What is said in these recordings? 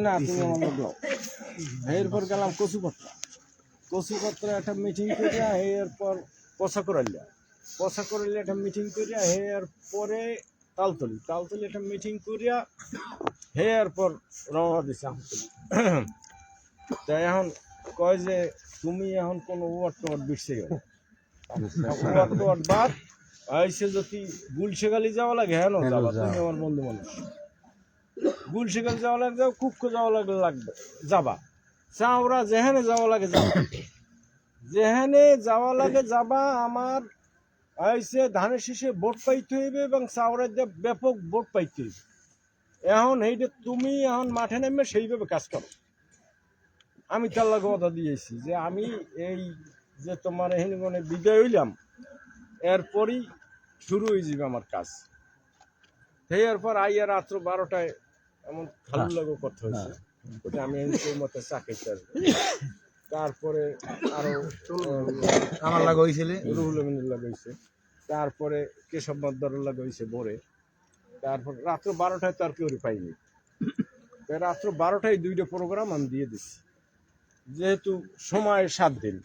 না তুমি আমার লোক দাও। এরপর গেলাম কচুপত্র একটা মিটিং করিয়া এরপর পচা করাইলে একটা মিটিং করিয়া এরপরে তালতলি একটা মিটিং করিয়া এরপর রওনা দিছে আমতলি। তাই এখন কয় যে তুমি এখন কোনো ওয়াট বিটছে ওয়াট বাদ আইসে যদি গুলশেখালি যাওয়া লাগে হ্যাঁ যাবা, তুমি আমার বন্ধু মানুষ। গুলশেখালি যাওয়া লাগে যাও, কুক্কো যাওয়া লাগবে যাবা, চাওড়া যেখানে যাওয়া লাগে যাবা, যেখানে যাওয়া লাগে যাবা। আমার আইসে ধানের শীষে ভোট পাইতে হইবে এবং চাওড়ার দিয়ে ব্যাপক ভোট পাইতে হইবে। এখন এইটা তুমি এখন মাঠে নেমে সেইভাবে কাজ করো। আমি তার লাগে কথা দিয়েছি যে আমি এই যে তোমার এখানে বিদায় হইলাম এরপরই শুরু হয়ে যাবে আমার কাজ। এরপর আইয়া রাত্র 12টায় এমন ভালো লাগো কথা হয়েছে, ওটা আমি সেই মতো চাকরিতে আসবো। তারপরে আরো আমার লাগা হয়েছিল, রুহুল আমিনের লাগা হয়েছে, তারপরে কেশব মদ্দারের লাগা হয়েছে ভোরে। তারপর রাত্র 12টায় তো আর কেউ পাইনি। রাত্র 12টায় 2টা প্রোগ্রাম আমি দিয়ে দিচ্ছি, যেহেতু সময় 7 দিন।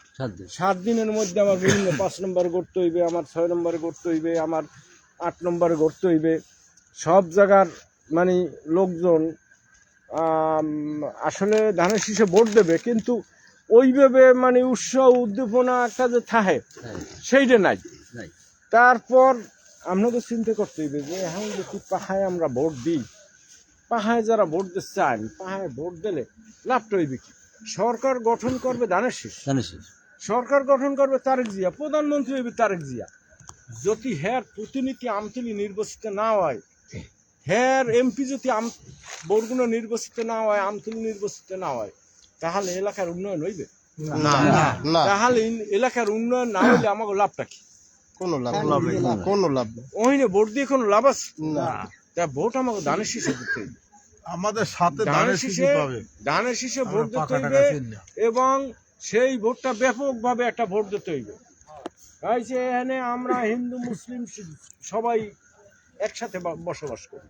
7 দিনের মধ্যে আমার বিভিন্ন 5 নম্বর করতে হইবে, আমার 6 নম্বরে করতে হইবে, আমার 8 নম্বরে করতে হইবে। সব জায়গার মানে লোকজন আসলে ধানের শীষে ভোট দেবে, কিন্তু ওইভাবে মানে উৎসাহ উদ্দীপনা একটা যে থাকে সেইটা নাই। তারপর আপনাকে চিন্তা করতে হইবে যে এখন যদি পাহায় আমরা ভোট দিই, পাহায় যারা ভোট দিতে চান, পাহায় ভোট দিলে লাভটা হইবে কি? সরকার গঠন করবে ধানের শীষ, সরকার গঠন করবে তারেক জিয়া, প্রধানমন্ত্রী হইবে তারেক জিয়া। যদি হ্যার প্রতিনিধি আমতলি নির্বাচিত না হয়, হ্যার এমপি যদি বরগুনা নির্বাচিত না হয়, আমতলি নির্বাচিত না হয়, তাহলে এলাকার উন্নয়ন হইবে না। তাহলে এলাকার উন্নয়ন না হইলে আমাকে লাভটা কি? কোনো লাভ ওইনে ভোট দিয়ে কোনো লাভ আছে না। তা ভোট আমাকে ধানের শীষে দিতে হইবে, আমাদের সাথে ধানের শীষে ভোট দিতে হইবে এবং সেই ভোটটা ব্যাপকভাবে একটা ভোট দিতে হইবে। যে এখানে আমরা হিন্দু মুসলিম সবাই একসাথে বসবাস করি।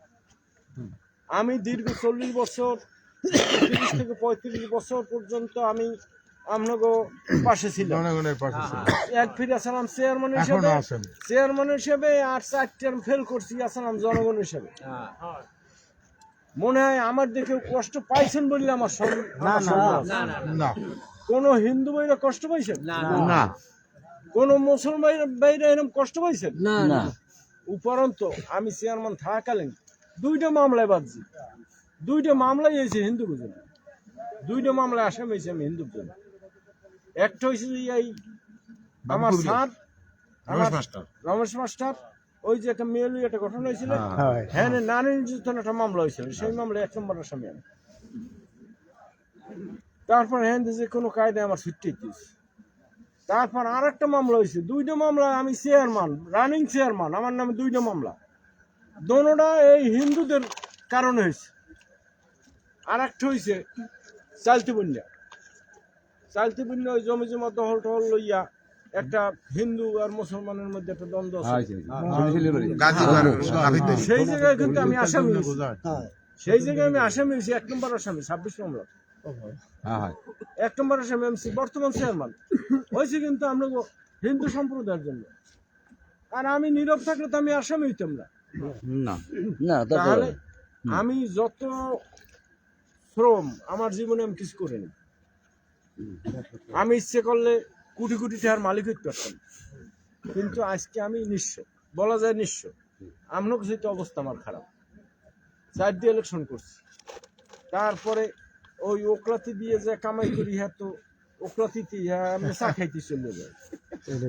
আমি দীর্ঘ 40 বছর, 30 থেকে 35 বছর পর্যন্ত আমি আপনাকে পাশে ছিলাম, এক ফিরে আসলাম চেয়ারম্যান হিসেবে, আর 4 টার্ম ফেল করছি আসলাম জনগণ হিসেবে। মনে হয় আমার দেখে কষ্ট পাইছেন বললে আমার না। কোন হিন্দু ভাইরা কষ্ট পাইছেন না, কোন মুসলমান ভাইরা এরকম কষ্ট পাইছেন না। উপরন্তু আমি চেয়ারম্যান থাকাকালীন 2টা মামলায় বাদছি, 2টা মামলাই হয়েছে হিন্দুর জন্য, 2টা মামলায় আসামি হয়েছে আমি হিন্দুর জন্য। একটা হয়েছে এই আমার স্যার রমেশ মাস্টার, ওই যে একটা মেয়ে একটা ঘটনা হয়েছিল, হ্যাঁ নারী নির্যাতন একটা মামলা হয়েছিল, সেই মামলায় 1 নম্বর আসামি আমি। তারপর হ্যাঁ যে কোনো কায়দায় আমার ছুটি দিয়েছে। তারপর আর একটা মামলা হয়েছে, 2টা মামলা আমি চেয়ারম্যান, রানিং চেয়ারম্যান, আমার নামে 2টা মামলা, দোনোটা এই হিন্দুদের কারণে হয়েছে। আর একটা হয়েছে চালতি বন্যা, ওই জমি জমা দখল টহল লইয়া একটা হিন্দু আর মুসলমানের মধ্যে একটা দ্বন্দ্ব আছে, সেই জায়গায় কিন্তু আমি আসামি হয়েছি, 1 নম্বর আসামি 26 মামলা, 1 নম্বর আসামি এমসি বর্তমান চেয়ারম্যান হয়েছে কিন্তু আমরা হিন্দু সম্প্রদায়ের জন্য। আর আমি নীরব থাকলে তো আমি আসামি হইতাম না। তাহলে আমি যত শ্রম আমার জীবনে আমি কিছু করিনি। আমি ইচ্ছে করলে কোটি কোটি টাকার মালিক হইতে পারতাম, কিন্তু আজকে আমি নিঃস্ব, বলা যায় নিঃস্ব। আমরাও যেহেতু অবস্থা আমার খারাপ, 4 দিয়ে ইলেকশন করছি, তারপরে ওই ওকলাতি দিয়ে যে কামাই করি, হ্যাঁ তো ওকলাতিতে আমি চা খাইতে চলে যায়।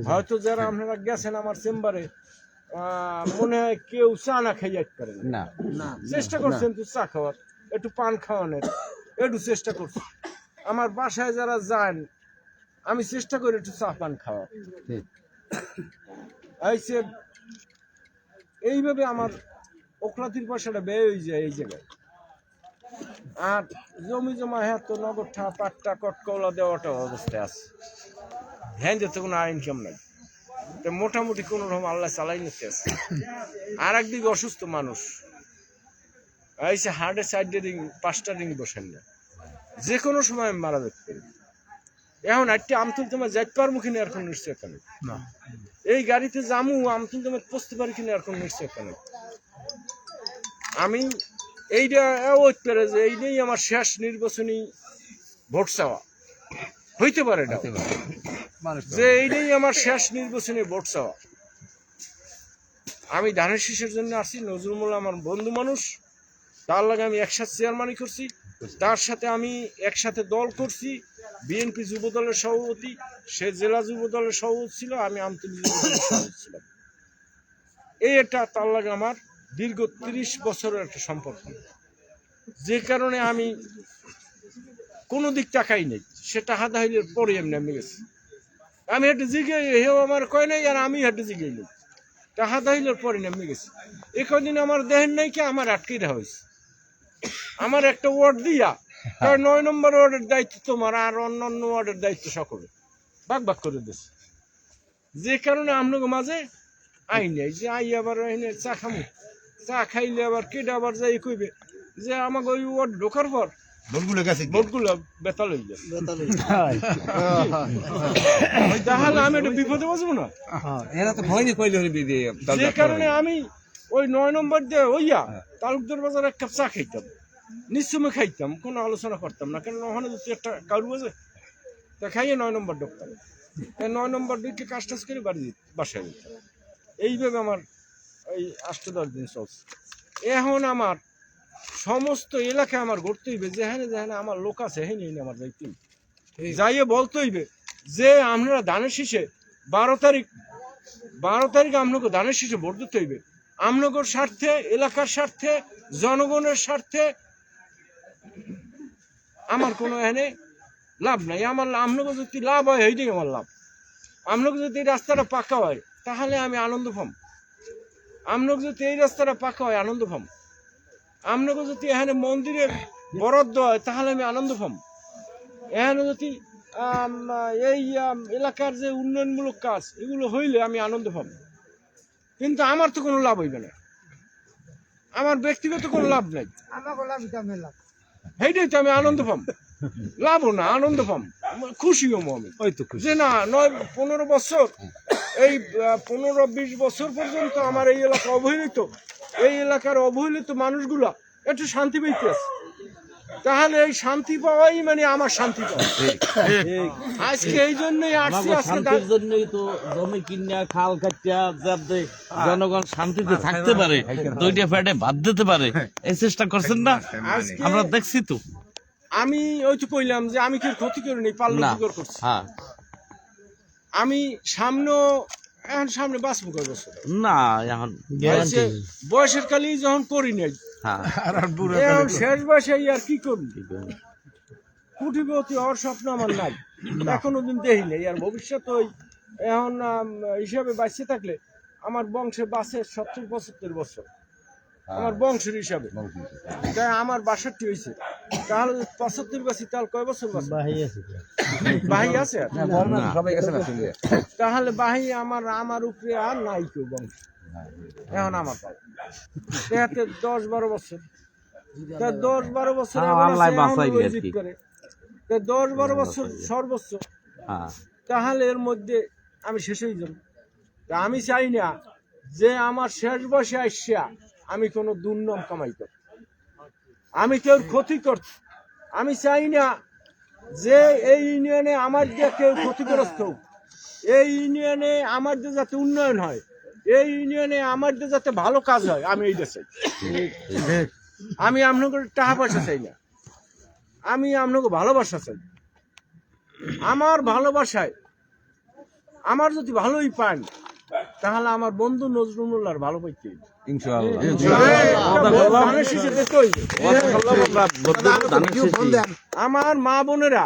হয়তো যারা আপনারা গেছেন আমার চেম্বারে, মনে হয় কেউ চা না খাই যেতে পারেন না, চেষ্টা করছেন তো চা খাওয়ার, একটু পান খাওয়ানোর একটু চেষ্টা করছি। আমার বাসায় যারা যান আমি চেষ্টা করি একটু চা পান খাওয়া। এইভাবে আমার ওকলাতির পয়সাটা ব্যয় হয়ে যায় এই জায়গায়। আর জমি জমা হ্যাঁ তো নগদ পাট্টা কটকলা দেওয়াটা অবস্থায় আছে, হ্যাঁ যেতে কোনো ইনকাম নাই, মোটামুটি কোনো রকম আল্লাহ চালাই নিতে আছে। আর একদিকে অসুস্থ মানুষ, আইসে হার্টে 4টা রিং 5টা রিং বসেন না, যে কোনো সময় আমি মারা যেতে পারি। এখন একটা আমতুল তোমার যাইতে পারবো কিনা আর কোনো নিশ্চয়তা নেই। এই গাড়িতে যামু আমতুল তোমার পৌঁছতে পারি কিনা আর কোনো নিশ্চয়তা নেই। আমি এইটা ওই পেরে যে এইটাই আমার শেষ নির্বাচনী ভোট চাওয়া হইতে পারে না, যে এইটাই আমার শেষ নির্বাচনী ভোট চাওয়া। আমি ধানের শীষের জন্য আসছি। নজরুল মোল্লা আমার বন্ধু মানুষ, তার লাগে আমি একসাথে চেয়ারম্যানই করছি, তার সাথে আমি একসাথে দল করছি। বিএনপি যুব দলের সভাপতি, সে জেলা যুব দলের সভাপতি ছিল, আমি আমতলী যুব দলের সভাপতি ছিলাম। এই একটা তার লাগে আমার দীর্ঘ 30 বছরের একটা সম্পর্ক, যে কারণে আমি কোনো দিক তাকাই নেই। সেটা হাত হাইলের পরে আমি নেমে গেছি। আমি একটা জিগে হেও আমার কয় নাই, আর আমি একটা জিগে নেই, টাহা দাইলের পরে নেমে গেছি। এই কদিন আমার দেহের নাই কি আমার আটকে দেওয়া হয়েছে। আমার একটা ওয়ার্ড দিয়া 9 নম্বর ওয়ার্ডের দায়িত্ব তোমার, আর অন্যান্য ওয়ার্ডের দায়িত্ব সকলে ভাগ ভাগ করে দিয়েছে। যে কারণে আপনাকে মাঝে আই নাই যে আই আবার এনে চা খামু, চা খাইলে আবার কেটে আবার যাই কইবে যে আমাকে ওই ওয়ার্ড ঢোকার পর ভোটগুলো বেতাল হয়ে যায়, তাহলে আমি একটা বিপদে বাঁচবো না। যে কারণে আমি ওই 9 নম্বর দিয়ে ওইয়া তালুকদার বাজার এক কাপ চা খাইতাম, নিশ্চয় খাইতাম, কোনো আলোচনা করতাম না, কারণ ওখানে যদি একটা কারু বাজে তা খাইয়ে 9 নম্বর ঢুকতাম। 9 নম্বর ঢুকে কাজ টাজ করে বাসায় যেতাম। এইভাবে আমার এই 8-10 দিন চলছে। এখন আমার সমস্ত এলাকায় আমার ঘুরতে হইবে, যেখানে যেখানে আমার লোক আছে হেনে আমার যাইতে যাইয়ে বলতে হইবে যে আমরা ধানের শীষে 12 তারিখ আপনাকে ধানের শীষে ভোট দিতে হইবে। আমনগর স্বার্থে, এলাকার স্বার্থে, জনগণের স্বার্থে আমার কোনো এখানে লাভ নাই। আমার আমনগর যদি লাভ হয় এইটাই আমার লাভ। আমনগর যদি এই রাস্তাটা পাকা হয় তাহলে আমি আনন্দ পাম। আমনগর যদি এই রাস্তাটা পাকা হয় আনন্দ পাম। আমনগর যদি এখানে মন্দিরের বরাদ্দ হয় তাহলে আমি আনন্দ পাম। এখানে যদি এই এলাকার যে উন্নয়নমূলক কাজ এগুলো হইলে আমি আনন্দ পাব। কিন্তু আমার তো কোনো লাভ হইবে না, আমার ব্যক্তিগত কোনো লাভ নাই। সেইটাই তো আমি আনন্দ পাম, লাভও না আনন্দ পাম, খুশিও আমি যে না 9-15 বছর, এই 15-20 বছর পর্যন্ত আমার এই এলাকা অবহেলিত, এই এলাকার অবহেলিত মানুষগুলা একটু শান্তি পেতে আছে। তাহলে এই শান্তি পাওয়াই মানে আমার শান্তি পাওয়া। আজকে এই জন্যই আসছি, শান্তির জন্যই তো জমি কিনা খাল কাটিয়া যাতে জনগণ শান্তিতে থাকতে পারে, দুইটা ফ্যাটে বাদ দিতে পারে, এই চেষ্টা করছেন না? আমরা দেখছি তো। আমি ওই তো কইলাম যে আমি কি ক্ষতি করিনি, পাল্লা করছি। আমি সামনে বাঁচবো কয় বছর না, এখন বয়সের কালি যখন করি নাই, এখন শেষ বয়সে আর কি করবি? কোটিপতি হওয়ার স্বপ্ন আমার নাই, এখনো দিন দেখি নাই। আর ভবিষ্যৎ ওই এখন হিসাবে বাঁচতে থাকলে আমার বংশে বাঁচে 70-75 বছর, আমার বংশের হিসাবে। তাই আমার 62 হয়েছে, তাহলে 75 বাঁচি তাহলে কয় বছর বাঁচি? বাহি আছে তাহলে বাহি আমার উপরে আর নাই কেউ বংশ। এখন আমার পাই 10-12 বছর, 10-12 বছর 10-12 বছর সর্বোচ্চ, তাহলে এর মধ্যে আমি শেষ হয়ে যাব। তা আমি চাই না যে আমার শেষ বয়সে আসিয়া আমি কোনো দুর্নাম কামাই করি, আমি কেউ ক্ষতি করছি। আমি চাই না যে এই ইউনিয়নে আমার যে কেউ ক্ষতিগ্রস্ত হোক, এই ইউনিয়নে আমার যে যাতে উন্নয়ন হয়, এই ইউনিয়নে আমার যে যাতে ভালো কাজ হয়, আমি এইটা চাই। আমি আপনাকে টাকা পয়সা চাই না, আমি আপনাকে ভালোবাসা চাই। আমার ভালোবাসায় আমার যদি ভালোই পান তাহলে আমার বন্ধু নজরুল মোল্লার ভালো পাইতে আমার মা বোনেরা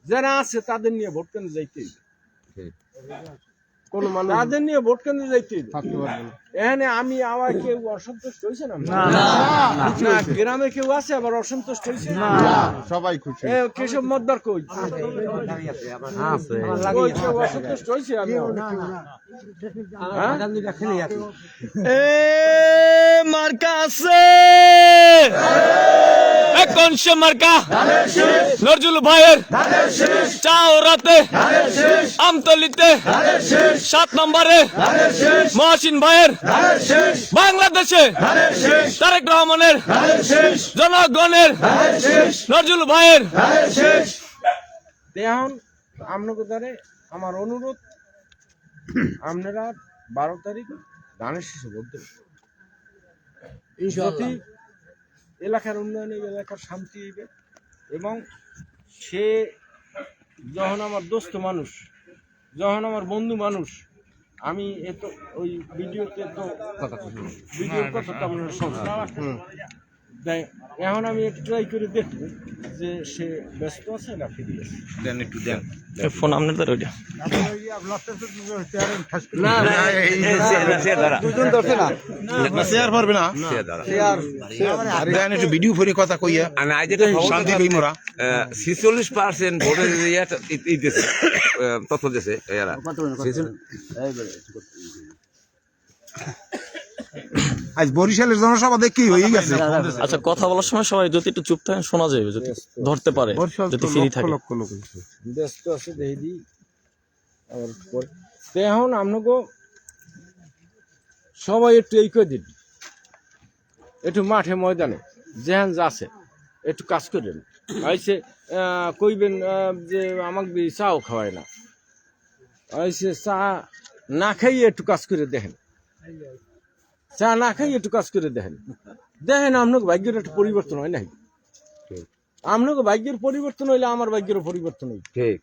যারা আছে তাদের নিয়ে ভোট কেন যাইতে। কোনো মানুষ তাদের নিয়ে ভোট কেন্দ্রে যাইতে হবে। থাকতে পারবে না। এখানে আমি আমার কেউ অসন্তুষ্ট হয়েছে না? না, গ্রামে কেউ আছে আবার অসন্তুষ্ট হয়েছে না? সবাই খুশি। কেশব মতদার কই? কই কেউ অসন্তুষ্ট হয়েছে? আমি মার্কা আছে কোন সে মার্কা নজরুল ভাইয়ের চাওরাতে আমতলিতে 7 নম্বরে মহসিন ভাইয়ের বাংলাদেশে তারেক রহমানের জনগণের নজরুল ভাইয়ের। এখন আপনাকে দ্বারে আমার অনুরোধ, আপনারা 12 তারিখ ধানের শীষে ভোট দেবেন। যদি এলাকার উন্নয়নে এলাকার শান্তি হইবে এবং সে যখন আমার দোস্ত মানুষ, যখন আমার বন্ধু মানুষ, আমি এত ওই ভিডিওতে তো ভিডিওর কথা তো আপনারা শুনছেন। তাই এখন আমি একটু ট্রাই করে দেখব যে সে ব্যস্ত আছে না ফিরে আছে। ফোন আপনাদের ওইটা দুজন ধরছে না শেয়ার পারবে না একটু ভিডিও ফরি কথা কইয়া আমি আজ যেটা শান্তি কই মোরা 46% ভোটের তথ্য দিয়েছে এরা আজ বরিশালের জনসভা দেখি হয়ে গেছে। আচ্ছা, কথা বলার সময় সবাই যদি একটু চুপ থাকেন শোনা যাবে, যদি ধরতে পারে, যদি ফ্রি থাকে। ব্যস্ত আছে দেখি আবার পরে। তো এখন আপনাকে সবাই একটু এই করে দিন, একটু মাঠে ময়দানে যেহান যাচ্ছে একটু কাজ করেন। আইসে কইবেন যে আমাকে চাও খাওয়ায় না, আইসে চা না খাইয়ে একটু কাজ করে দেখেন, চা না খাইয়ে একটু কাজ করে দেখেন, দেখেন আপনাকে ভাগ্যের একটা পরিবর্তন হয় নাই। আপনাকে ভাগ্যের পরিবর্তন হইলে আমার ভাগ্যের পরিবর্তন হইবে। ঠিক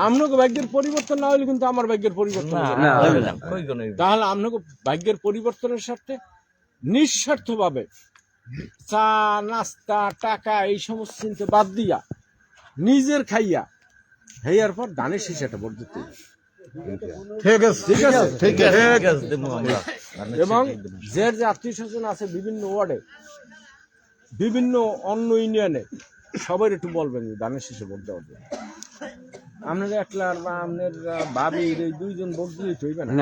আপনাকে ভাগ্যের পরিবর্তন না হইলে কিন্তু আমার ভাগ্যের পরিবর্তন হবে না। তাহলে আপনাকে ভাগ্যের পরিবর্তনের সাথে নিঃস্বার্থভাবে চা নাস্তা টাকা এই সমস্ত চিন্তা বাদ দিয়া নিজের খাইয়া হেয়ার পর ধানের শীষাটা ভোট দিতে হবে। ঠিক আছে ঠিক আছে? ঠিক আছে এবং যে আত্মীয় স্বজন আছে বিভিন্ন ওয়ার্ডে, বিভিন্ন অন্য ইউনিয়নে, সবাই একটু বলবেন যে ধানের শীষে ভোট দেওয়ার জন্য। আপনার একলার বা আপনার ভাবির এই 2 জন ভোট দিলেই তো হইবে না।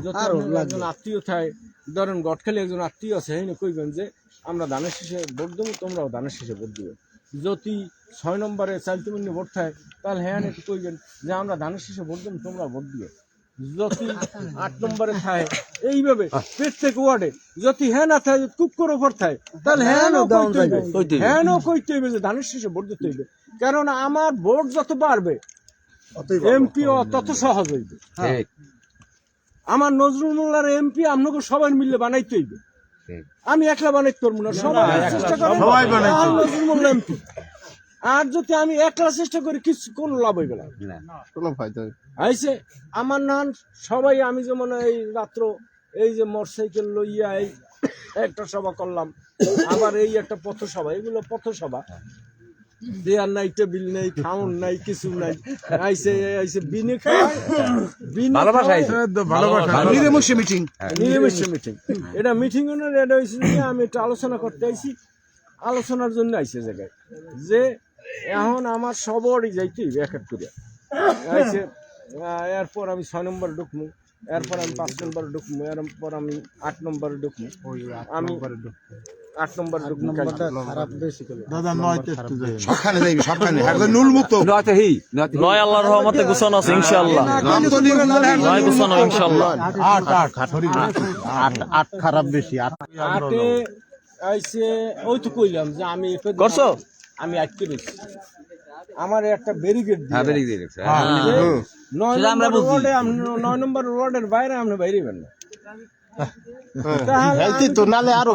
যত একজন আত্মীয় থাকে, ধরেন গটখালি একজন আত্মীয় আছে, হেনে কইবেন যে আমরা ধানের শীষে ভোট দেবো, তোমরাও ধানের শীষে ভোট দিবে। যদি 6 নম্বরে 4 ভোট থাকে, তাহলে হ্যাঁ একটু কইবেন যে আমরা ধানের শীষে ভোট দেবো, তোমরা ভোট দিবে। যদি 8 নম্বরে থাকে, এইভাবে প্রত্যেক ওয়ার্ডে যদি হ্যাঁ না থাকে, কুকুর ওপর থাকে, তাহলে হ্যাঁ কইতে হইবে যে ধানের শীষে ভোট দিতে হইবে। কারণ আমার ভোট যত বাড়বে এমপিও তত সহজ হইবে। আমার নজরুল মোল্লার এমপি আপনাকে সবাই মিলে বানাইতে হইবে, আমি একলা বানাইতে পারবো না, সবাই চেষ্টা করেন নজরুল মোল্লা এমপি। আর যদি আমি একলা চেষ্টা করি কিছু কোনো লাভ হইবে না, কোনো ফায়দা আইসে আমার নান সবাই। আমি যেমন এই রাত্র এই যে মোটরসাইকেল লইয়া এই একটা সভা করলাম, আবার এই একটা পথসভা, এগুলো পথসভা, দেয়ার নাই, টেবিল নেই, খাউন নাই, কিছু নাই। আইসে আইসে বিনে খাওয়ায়, নিরাময় মিটিং নিরামিষে মিটিং। এটা মিটিং এটা হয়েছে যে আমি একটু আলোচনা করতে আইছি, আলোচনার জন্য আইসে জায়গায় যে এখন আমার সবরই যাইতে এক এক করে আইসে। এরপর আমি 6 নম্বরে ঢুকবো, এরপর আমি 5 নম্বরে ঢুকবো, এরপর আমি 8 নম্বরে ঢুকবো, আমি 8 নম্বরে ঢুকবো। দাদা সবখানে যাইবি, সবখানে একদম নুল মুক্ত। নয় আল্লাহর রহমতে গুছানো আছে ইনশাআল্লাহ, নয় গুছানো ইনশাআল্লাহ। 8 খারাপ বেশি 8-এ আইসে ওই তো কইলাম যে আমি করছো, আমি আটকে দিচ্ছি। আমার একটা ব্যারিকেড দিয়ে 9 নম্বর ওয়ার্ডের বাইরে আপনি বাইরেবেন না। তো নালে আরো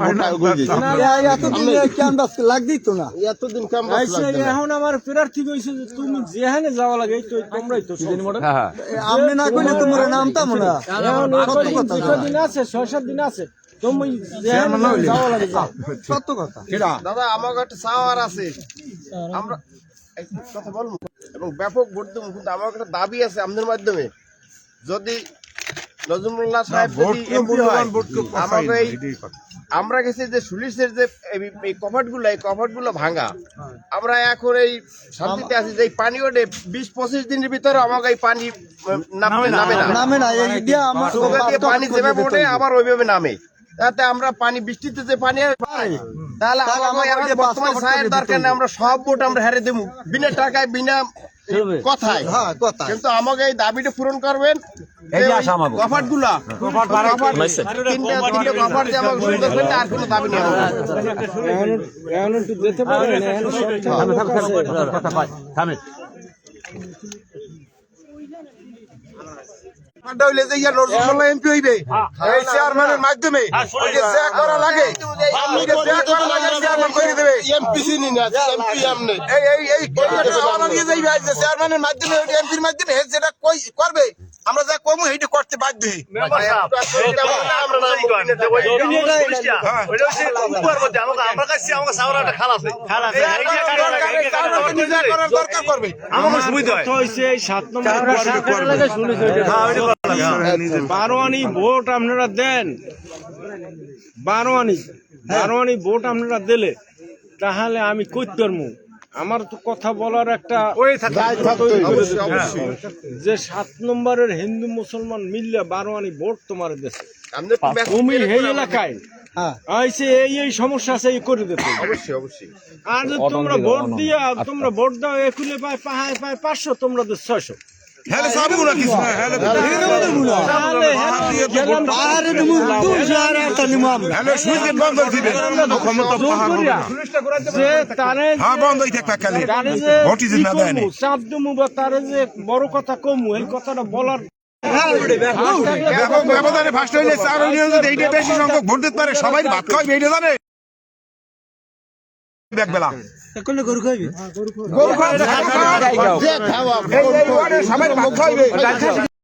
এখন আমার প্রার্থী কইছে যে তুমি যেখানে যাওয়া লাগে তোমরাই তো আপনি না কইলে তোমার নামতাম না। দিন আছে 6-7 দিন আছে, তুমি যেখানে যাওয়া লাগে যাও। সত্য কথা দাদা আমার একটা চাওয়ার আছে, আমরা কথা বলবো এবং ব্যাপক ভোট দেবো, কিন্তু আমার একটা দাবি আছে আপনাদের মাধ্যমে যদি নজরুল্লাহ সাহেব যদি এমপি হয়, আমাকে আমরা গেছি যে সুলিশের যে এই কভারগুলো, এই কভারগুলো ভাঙা, আমরা এখন এই শান্তিতে আছি যে এই পানি ওঠে 20-25 দিনের ভিতরে আমাকে এই পানি নামে না নামে না এই দিয়া আমার নৌকা দিয়ে পানি যেভাবে ওঠে আবার ওইভাবে নামে, তাতে আমরা পানি বৃষ্টিতে যে পানি পাই, তাহলে আমাকে এখন বর্তমান সাহেব দরকার নেই, আমরা সব ভোট আমরা হারিয়ে দেবো বিনা টাকায় বিনা কথায়। হ্যাঁ কথা কিন্তু আমাকে এই দাবিটা পূরণ করবেন, কভারগুলা তিনটে কভার দিয়ে আমাকে শুরু করবেন, আর কোনো দাবি নেই আমার। এখন একটু যেতে পারেন, এখন সব হইলে যে ইয়া নজরুল্লাহ এমপি হইবে এই চেয়ারম্যানের মাধ্যমে ওই যে যা করা লাগে ওই যে যা করা লাগে চেয়ারম্যান করে দেবে। এমপি চিনি না, এমপি আমনে এই কথাটা আমাদের দিয়ে যাইবে যে চেয়ারম্যানের মাধ্যমে ওই এমপির মাধ্যমে হে যেটা কই করবে আমরা যা কমু এইটা করতে বাধ্য হই। দরকার করবে আমার সুবিধা হয়েছে এই 7 নম্বর 12 আনি ভোট আপনারা দেন, 12 আনি ভোট আপনারা দিলে তাহলে আমি করতে পারবো। আমার তো কথা বলার একটা যে 7 নম্বরের হিন্দু মুসলমান মিললে 12 আনি ভোট তোমার দেশে তুমি এই এলাকায় আইসে এই সমস্যা আছে এই করে দিতে অবশ্যই আর যদি তোমরা ভোট দিয়া তোমরা ভোট দাও একুলে পায় 500 তোমরা 600 হেলে সব গুলো কিছু না হেলে আরে তুমি 200 একটা নিমাম হেলে সুইচ গেট বন্ধ করে দিবে ক্ষমতা যে তারে হ্যাঁ বন্ধ হই থাকবে খালি তারে যে ভোটই যে না দেয় চাপ দেবো বা তারে যে বড় কথা কমু এই কথাটা বলার ব্যাপক ব্যবধানে ফার্স্ট হইলে 4 ইউনিয়ন যদি এইটা বেশি সংখ্যক ভোট দিতে পারে সবাই ভাত খাওয়াবে এইটা জানে দেখবেলা গরু খাইবি গরু খাওয়া সবাই ভাত খাওয়াবে